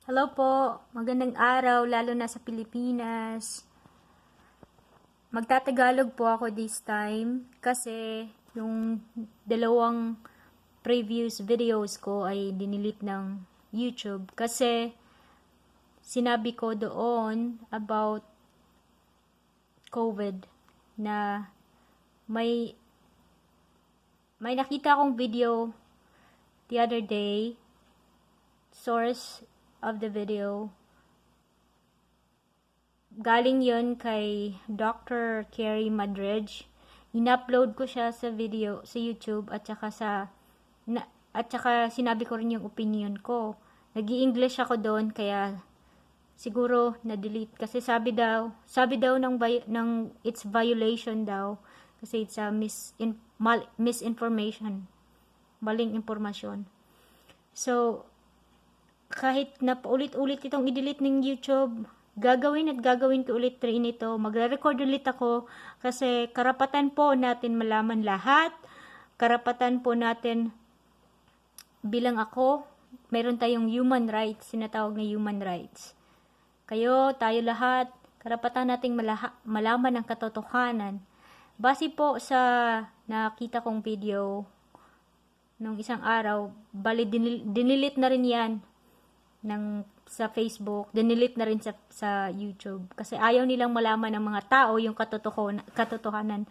Hello po, magandang araw lalo na sa Pilipinas. Magtatagalog po ako this time kasi yung dalawang previous videos ko ay dinilit ng YouTube kasi sinabi ko doon about COVID na may nakita akong video the other day. Source of the video, galing yon kay Dr. Kerry Madridge. In-upload ko siya sa video sa YouTube at saka sinabi ko rin yung opinion ko. Nag-i-English ako doon kaya siguro na-delete kasi sabi daw ng it's violation daw kasi it's a misinformation, maling impormasyon. So kahit na paulit-ulit itong i-delete ng YouTube, gagawin ko ulit rin ito. Magre-record ulit ako kasi karapatan po natin malaman lahat. Karapatan po natin bilang ako, meron tayong human rights, sinatawag na human rights. Tayo lahat, karapatan nating malaman ang katotohanan. Base po sa nakita kong video nung isang araw, bali dinilit na rin yan sa Facebook, dinilit na rin sa YouTube kasi ayaw nilang malaman ng mga tao yung katotohanan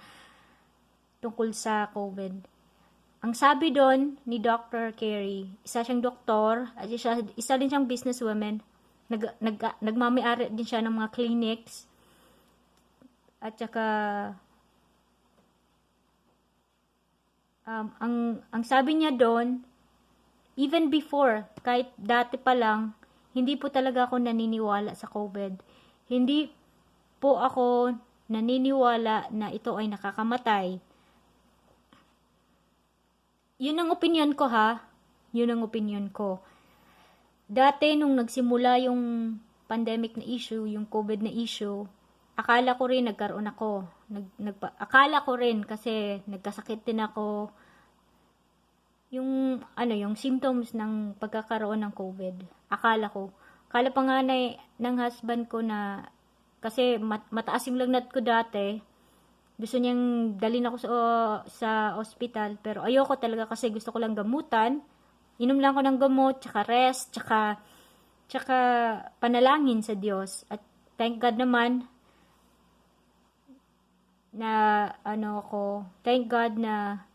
tungkol sa COVID. Ang sabi doon ni Dr. Kerry, isa siyang doktor at isa din siyang businesswoman, nagmamay-ari din siya ng mga clinics at saka ang sabi niya doon, even before, kahit dati pa lang, hindi po talaga ako naniniwala sa COVID. Hindi po ako naniniwala na ito ay nakakamatay. Yun ang opinion ko ha. Yun ang opinion ko. Dati nung nagsimula yung pandemic na issue, yung COVID na issue, akala ko rin nagkaroon ako. Akala ko rin kasi nagkasakit din ako. Yung symptoms ng pagkakaroon ng COVID. Akala pa nga ng husband ko na kasi mataas yung lagnat ko dati. Gusto niyang dalhin ako sa ospital pero ayoko talaga kasi gusto ko lang gamutan. Inom lang ako ng gamot, tsaka rest, tsaka panalangin sa Diyos. At thank God naman na thank God na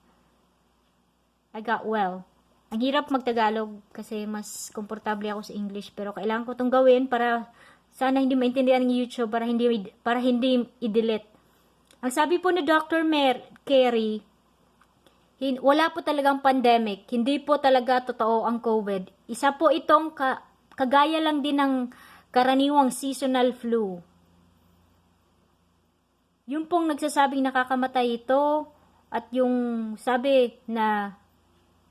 I got well. Ang hirap magtagalog kasi mas komportable ako sa English pero kailangan ko itong gawin para sana hindi maintindihan ng YouTube para hindi i-delete. Ang sabi po ni Dr. Kerry, wala po talagang pandemic. Hindi po talaga totoo ang COVID. Isa po itong kagaya lang din ng karaniwang seasonal flu. Yung pong nagsasabing nakakamatay ito at yung sabi na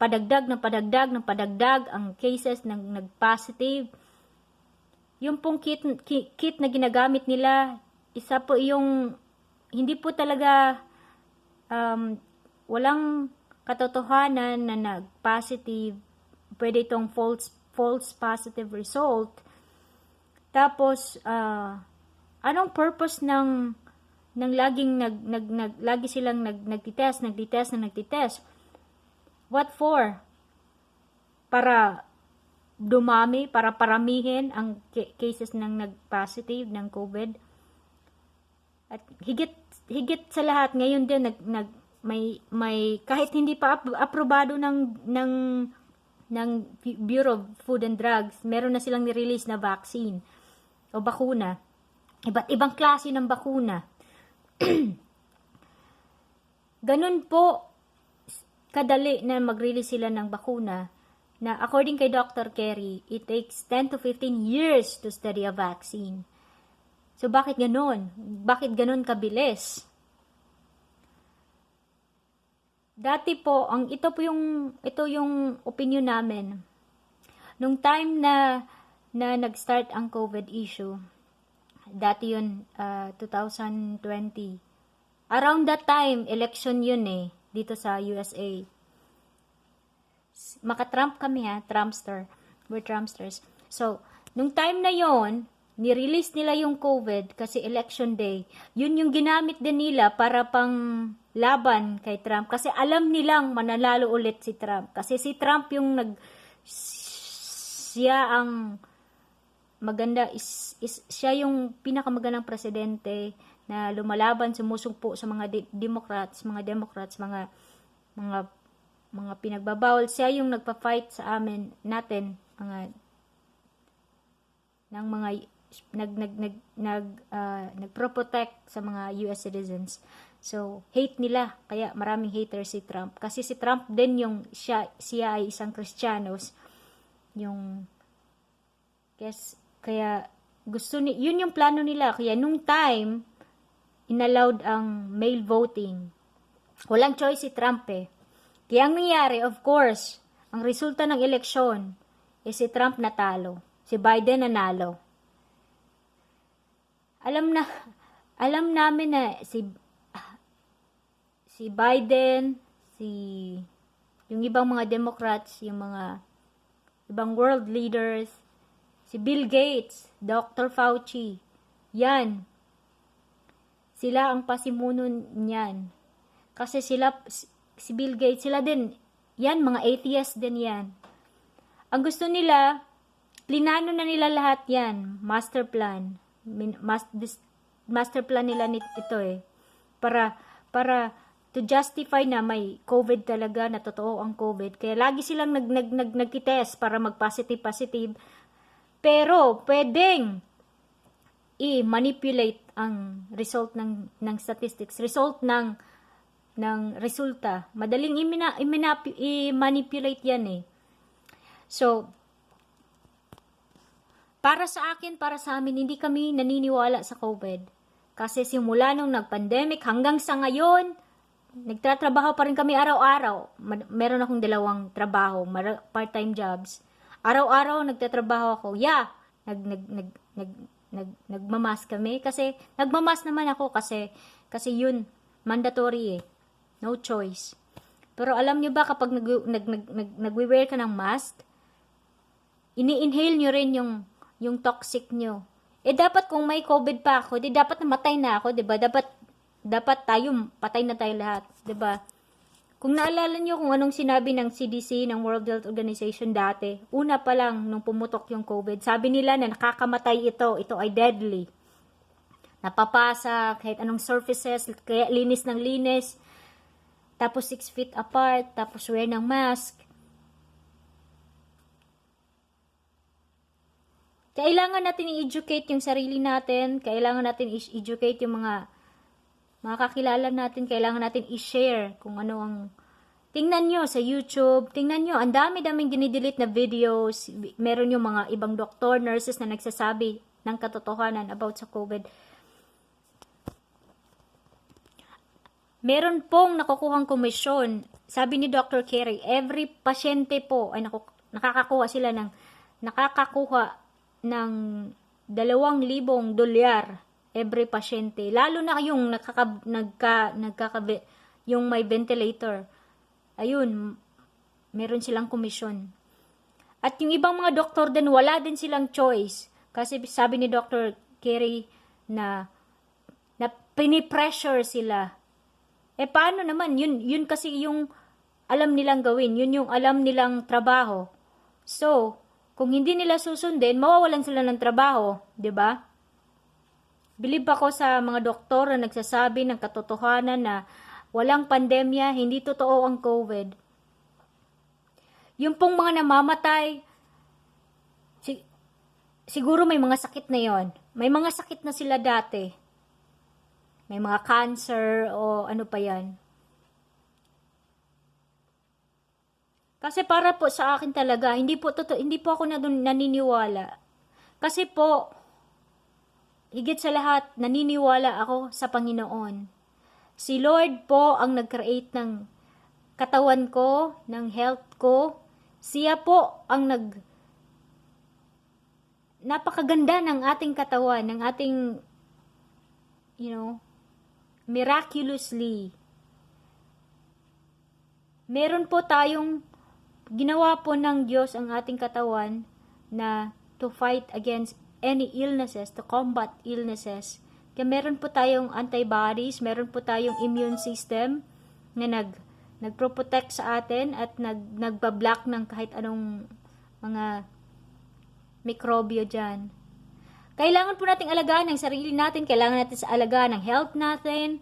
padagdag ang cases ng nag-positive. Yung pong kit na ginagamit nila, isa po yung hindi po talaga walang katotohanan na nag-positive. Pwede itong false positive result. Tapos anong purpose ng laging lagi silang nagtitest. What for? Para dumami, para paramihin ang cases ng nag-positive ng COVID. At higit sa lahat, ngayon din may kahit hindi pa aprobado ng Bureau of Food and Drugs, meron na silang ni-release na vaccine o bakuna. Iba't ibang klase ng bakuna. Ganun po kadali na mag-release sila ng bakuna na according kay Dr. Kerry, it takes 10 to 15 years to study a vaccine. So, bakit ganun? Bakit ganun kabilis? Dati po, ito yung opinion namin. Nung time na nag-start ang COVID issue, dati yun, 2020. Around that time, election yun dito sa USA. Maka-Trump kami Trumpster. We're Trumpsters. So, Nung time na yon, ni-release nila yung COVID kasi election day. Yun yung ginamit din nila para pang laban kay Trump. Kasi alam nilang mananalo ulit si Trump. Kasi si Trump yung siya ang maganda, siya yung pinakamagandang presidente na lumalaban, sumusugpo sa mga Democrats, mga pinagbabawal. Siya yung nagpa-fight sa natin, ng mga nagpro-protect sa mga US citizens. So, hate nila, kaya maraming haters si Trump. Kasi si Trump din yung, siya ay isang Kristiyanos. Kaya gusto yun yung plano nila. Kaya nung time, inallowed ang mail voting. Walang choice si Trump eh. Kaya ang nangyari, of course, ang resulta ng eleksyon, si Trump natalo. Si Biden nanalo. Alam namin na si Biden, yung ibang mga Democrats, yung mga ibang world leaders, si Bill Gates, Dr. Fauci, yan. Sila ang pasimuno niyan. Kasi si Bill Gates, sila din, yan, mga atheist din yan. Ang gusto nila, plinano na nila lahat yan. Master plan. Master plan nila ito eh. Para to justify na may COVID talaga, na totoo ang COVID. Kaya lagi silang nagkitest para mag-positive. Pero, pwedeng i-manipulate ang result ng statistics. Result ng resulta. Madaling i-manipulate yan eh. So, para sa akin, para sa amin, hindi kami naniniwala sa COVID. Kasi simula nung nag-pandemic hanggang sa ngayon, nagtatrabaho pa rin kami araw-araw. Meron akong 2 trabaho, part-time jobs. Araw-araw nagtatrabaho ako. Yeah, nagmamask kami kasi nagmamask naman ako kasi yun mandatory eh. No choice. Pero alam niyo ba kapag nagwe-wear ka ng mask, ini-inhale niyo rin yung toxic nyo. Dapat kung may COVID pa ako, dapat namatay na ako, 'di ba? Dapat patay na tayo lahat, 'di ba? Kung naalala nyo kung anong sinabi ng CDC, ng World Health Organization dati, una pa lang nung pumutok yung COVID, sabi nila na nakakamatay ito ay deadly. Napapasa kahit anong surfaces, kaya linis ng linis, tapos 6 feet apart, tapos wear ng mask. Kailangan natin i-educate yung sarili natin, kailangan natin i-educate yung mga kakilala natin, kailangan natin i-share kung ano ang tingnan nyo sa YouTube, tingnan nyo, ang dami-daming dinidelete na videos, meron yung mga ibang doktor, nurses na nagsasabi ng katotohanan about sa COVID. Meron pong nakukuhang komisyon, sabi ni Dr. Kerry, every pasyente po ay nakakakuha ng $2,000 every pasyente. Lalo na yung yung may ventilator. Ayun, meron silang komisyon. At yung ibang mga doktor din, wala din silang choice. Kasi sabi ni Dr. Kerry na pinipressure sila. Paano naman? Yun kasi yung alam nilang gawin. Yun yung alam nilang trabaho. So, kung hindi nila susundin, mawawalan sila ng trabaho. 'Di ba? Believe ako sa mga doktor na nagsasabi ng katotohanan na walang pandemya, hindi totoo ang COVID. Yung pong mga namamatay, siguro may mga sakit na yon. May mga sakit na sila dati. May mga cancer o ano pa yan. Kasi para po sa akin talaga, hindi po ako naniniwala. Kasi po, higit sa lahat, naniniwala ako sa Panginoon. Si Lord po ang nag-create ng katawan ko, ng health ko. Siya po ang napakaganda ng ating katawan, ng ating, miraculously. Meron po tayong ginawa po ng Diyos ang ating katawan na to fight against any illnesses, to combat illnesses. Kaya meron po tayong antibodies, meron po tayong immune system na nagpro-protect sa atin at nagbablock ng kahit anong mga mikrobyo dyan. Kailangan po nating alagaan ang sarili natin, kailangan natin sa alagaan ang health natin,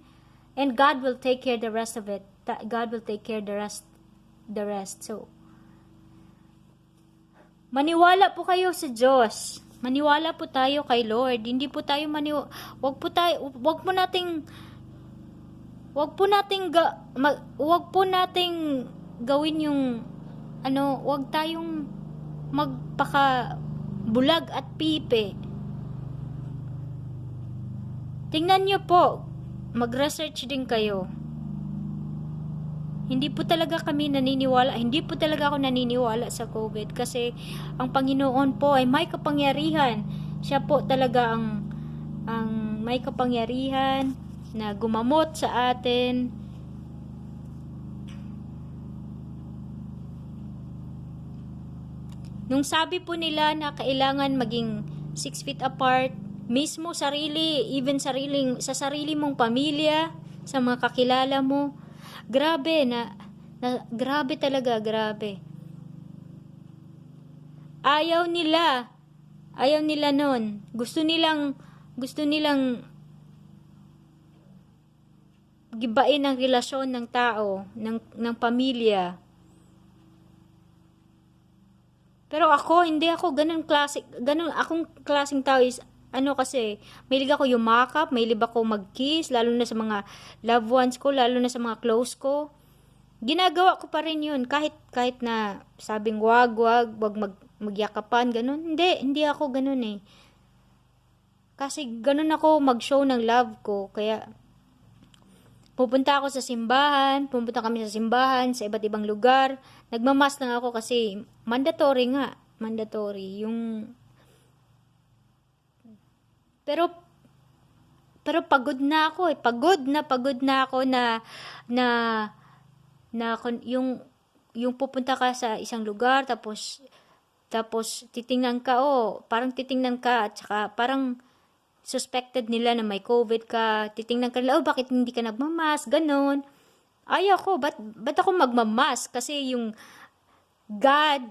and God will take care the rest of it. God will take care the rest. So, maniwala po kayo sa Diyos. Maniwala po tayo kay Lord. Hindi po tayo wag po nating gawin yung wag tayong magpaka bulag at pipe. Tingnan nyo po, mag-research din kayo. Hindi po talaga ako naniniwala sa COVID kasi ang Panginoon po ay may kapangyarihan. Siya po talaga ang may kapangyarihan na gumamot sa atin. Nung sabi po nila na kailangan maging 6 feet apart, mismo sa sarili mong pamilya, sa mga kakilala mo, grabe talaga. Ayaw nila nun. Gusto nilang gibain ang relasyon ng tao, ng pamilya. Pero hindi ako ganun akong klaseng tao is, kasi, mahilig ako yumakap, mahilig ako mag-kiss, lalo na sa mga loved ones ko, lalo na sa mga close ko. Ginagawa ko pa rin yun, kahit na sabing wag magyakapan, ganun. Hindi ako ganun eh. Kasi ganun ako mag-show ng love ko, kaya pupunta kami sa simbahan, sa iba't ibang lugar. Nagmamask lang ako kasi mandatory. Pero pagod na ako eh. Pagod na ako na yung pupunta ka sa isang lugar tapos titingnan ka, parang titingnan ka at saka parang suspected nila na may COVID ka, titingnan ka nila, bakit hindi ka nagmamask, ganon. Ayaw ko, ba't ako magmamask? Kasi yung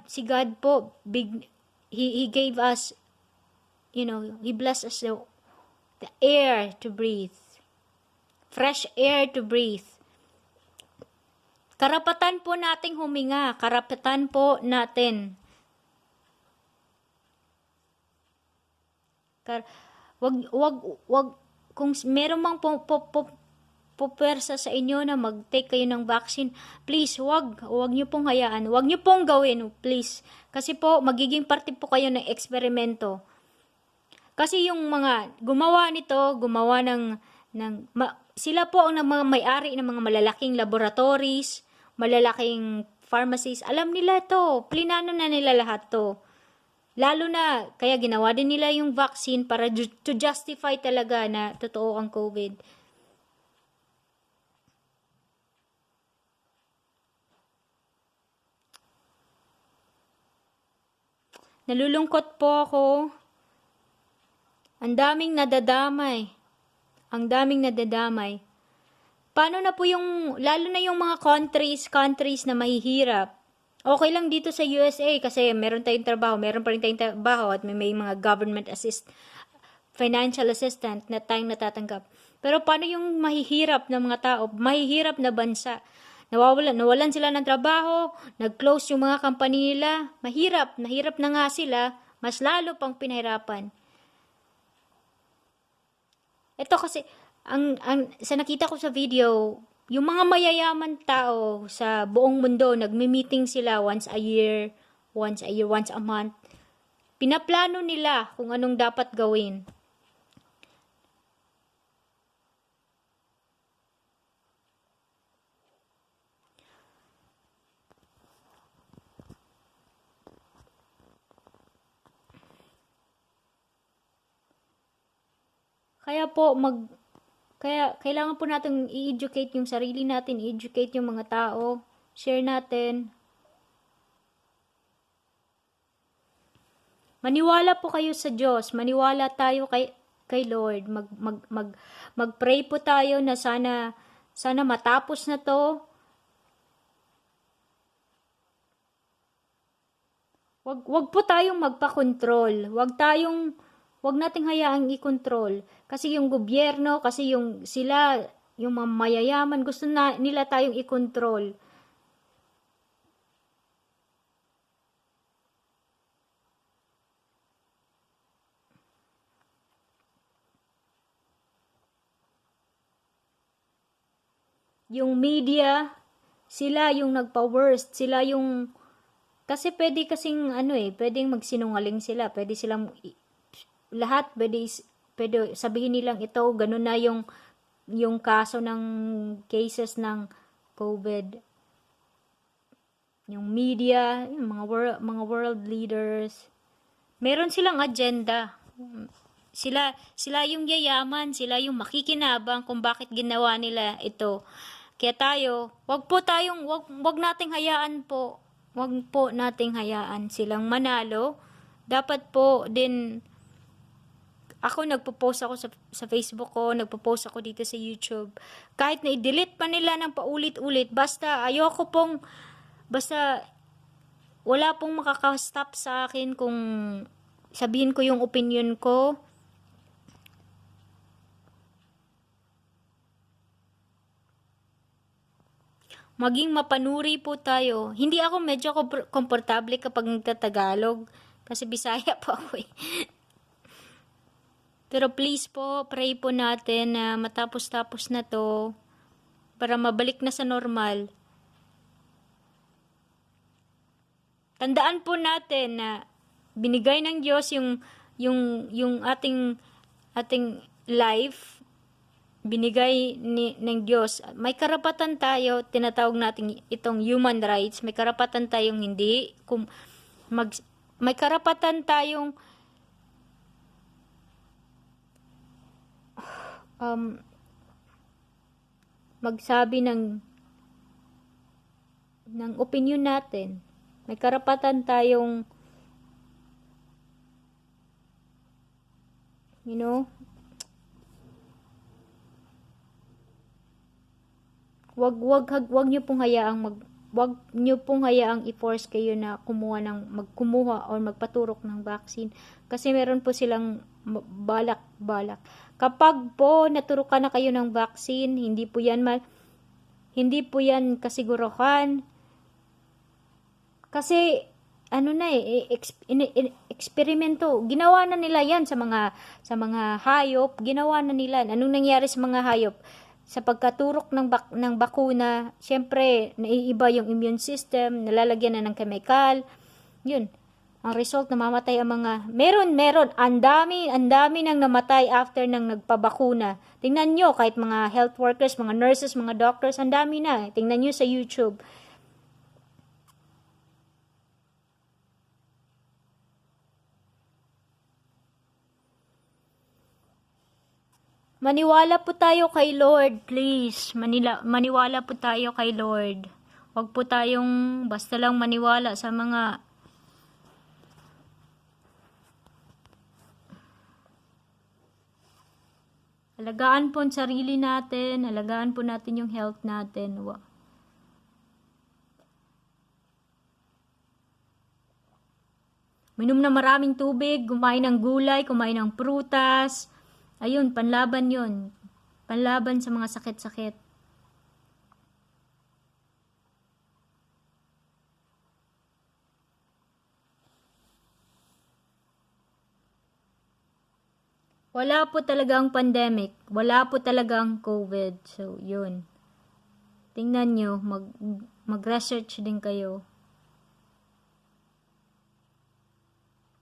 si God po, He gave us, He blessed us the air to breathe. Fresh air to breathe. Karapatan po nating huminga, karapatan po natin. Wag kung meron mang pupersa sa inyo na mag-take kayo ng vaccine, please wag niyo pong hayaan, wag niyo pong gawin, please. Kasi po magiging parte po kayo ng eksperimento. Kasi yung mga gumawa sila po ang mga may-ari ng mga malalaking laboratories, malalaking pharmacies. Alam nila to, plinano na nila lahat to. Lalo na, kaya ginawa din nila yung vaccine para to justify talaga na totoo ang COVID. Nalulungkot po ako. Ang daming nadadamay. Paano na po lalo na yung mga countries na mahihirap. Okay lang dito sa USA kasi meron pa rin tayong trabaho at may mga government financial assistant na tayong natatanggap. Pero paano yung mahihirap na mga tao, mahihirap na bansa? Nawalan sila ng trabaho, nag-close yung mga company nila, nahirap na nga sila, mas lalo pang pinahirapan. Ito kasi, sa nakita ko sa video, yung mga mayayaman tao sa buong mundo, nagmi-meeting sila once a month. Pinaplano nila kung anong dapat gawin. Kaya kailangan po natin i-educate yung sarili natin, i-educate yung mga tao, share natin. Maniwala po kayo sa Diyos. Maniwala tayo kay Lord. Mag-pray po tayo na sana matapos na to. Wag po tayong magpa-control. Wag nating hayaang i-control. Kasi yung gobyerno, kasi yung mga mayayaman, gusto nila tayong i-control. Yung media, sila yung nagpa-worst, kasi pwedeng magsinungaling sila, pwede silang, lahat, pwede sabihin nilang ito, ganun na yung kaso ng cases ng COVID. Yung media, yung mga world leaders, meron silang agenda. Sila yung yayaman, sila yung makikinabang kung bakit ginawa nila ito. Kaya wag nating hayaan po. Wag po nating hayaan silang manalo. Dapat po din, ako nagpo-post ako sa Facebook ko, nagpo-post ako dito sa YouTube. Kahit na i-delete pa nila ng paulit-ulit, basta wala pong makaka-stop sa akin kung sabihin ko yung opinion ko. Maging mapanuri po tayo. Hindi ako medyo komportable kapag nagtatagalog kasi Bisaya po ako eh. Pero please po, pray po natin na matapos-tapos na to para mabalik na sa normal. Tandaan po natin na binigay ng Diyos yung ating life, binigay ng Diyos. May karapatan tayo, tinatawag natin itong human rights. May karapatan tayong may karapatan tayong magsabi ng opinion natin. May karapatan tayong wag niyo pong hayaang i-force kayo na magkumuha o magpaturok ng vaccine kasi meron po silang balak. Kapag po naturukan na kayo ng vaccine, hindi po yan kasiguruhan. Kasi eksperimento. Ginawa na nila yan sa mga hayop, ginawa na nila. Anong nangyari sa mga hayop? Sa pagkaturok ng bakuna, syempre, naiiba yung immune system, nalalagyan na ng chemical. Yun. Ang result, namamatay ang mga, meron, ang dami nang namatay after nang nagpabakuna. Tingnan nyo, kahit mga health workers, mga nurses, mga doctors, ang dami na. Tingnan nyo sa YouTube. Maniwala po tayo kay Lord, please. Maniwala po tayo kay Lord. Huwag po tayong basta lang maniwala sa mga alagaan po ang sarili natin, alagaan po natin yung health natin. Minom na maraming tubig, kumain ng gulay, kumain ng prutas. Ayun, panlaban yun. Panlaban sa mga sakit-sakit. Wala po talagang pandemic. Wala po talagang COVID. So, yun. Tingnan nyo, mag-research din kayo.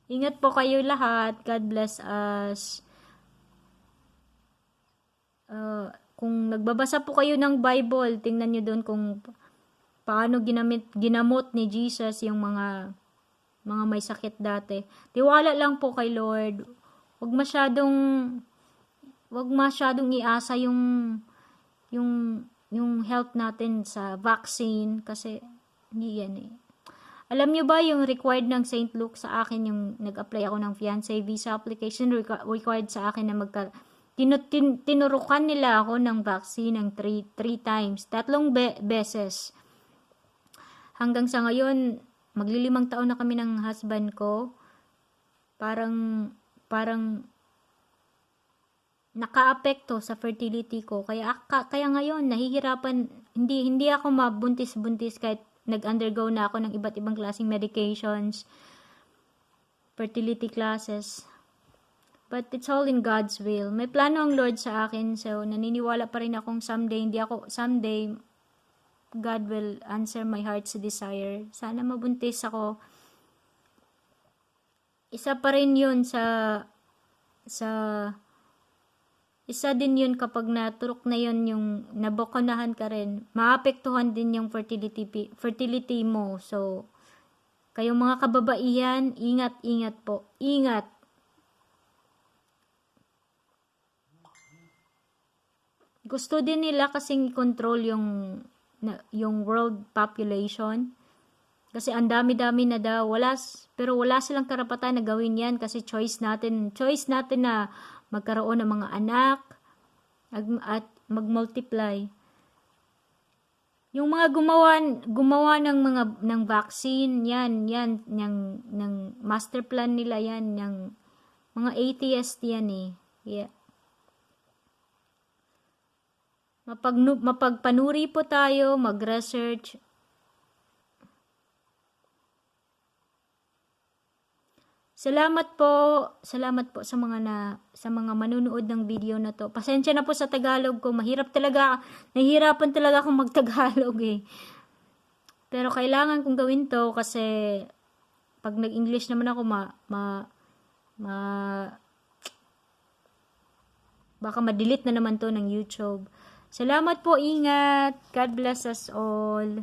Ingat po kayo lahat. God bless us. Kung nagbabasa po kayo ng Bible, tingnan nyo doon kung paano ginamot ni Jesus yung mga may sakit dati. Tiwala lang po kay Lord. Huwag masyadong iasa yung health natin sa vaccine kasi hindi yan eh. Alam nyo ba yung required ng St. Luke sa akin, yung nag-apply ako ng fiancé visa application, required sa akin na tinurukan nila ako ng vaccine ng 3 times, 3 beses. Hanggang sa ngayon, maglilimang taon na kami ng husband ko. Parang nakaapekto sa fertility ko. Kaya ngayon, nahihirapan, hindi ako mabuntis-buntis kahit nag-undergo na ako ng iba't ibang klaseng medications, fertility classes. But it's all in God's will. May plano ang Lord sa akin, so naniniwala pa rin akong someday, God will answer my heart's desire. Sana mabuntis ako. Isa pa rin yun isa din yun kapag naturok na yun, yung nabokonahan ka rin, maapektuhan din yung fertility mo. So, kayong mga kababaihan, ingat po. Ingat. Gusto din nila kasing i-control yung world population. Kasi ang dami-dami na daw. Pero wala silang karapatan na gawin yan kasi choice natin na magkaroon ng mga anak at mag-multiply. Yung mga gumawa ng vaccine, yan ng master plan nila yan, ng mga atheist yan eh. Yeah. Mapagpanuri po tayo, mag-research. Salamat po sa mga manunood ng video na to. Pasensya na po sa Tagalog ko. Nahihirapan talaga akong mag-Tagalog eh. Pero kailangan kong gawin to kasi pag nag-English naman ako baka ma-delete na naman to ng YouTube. Salamat po, ingat. God bless us all.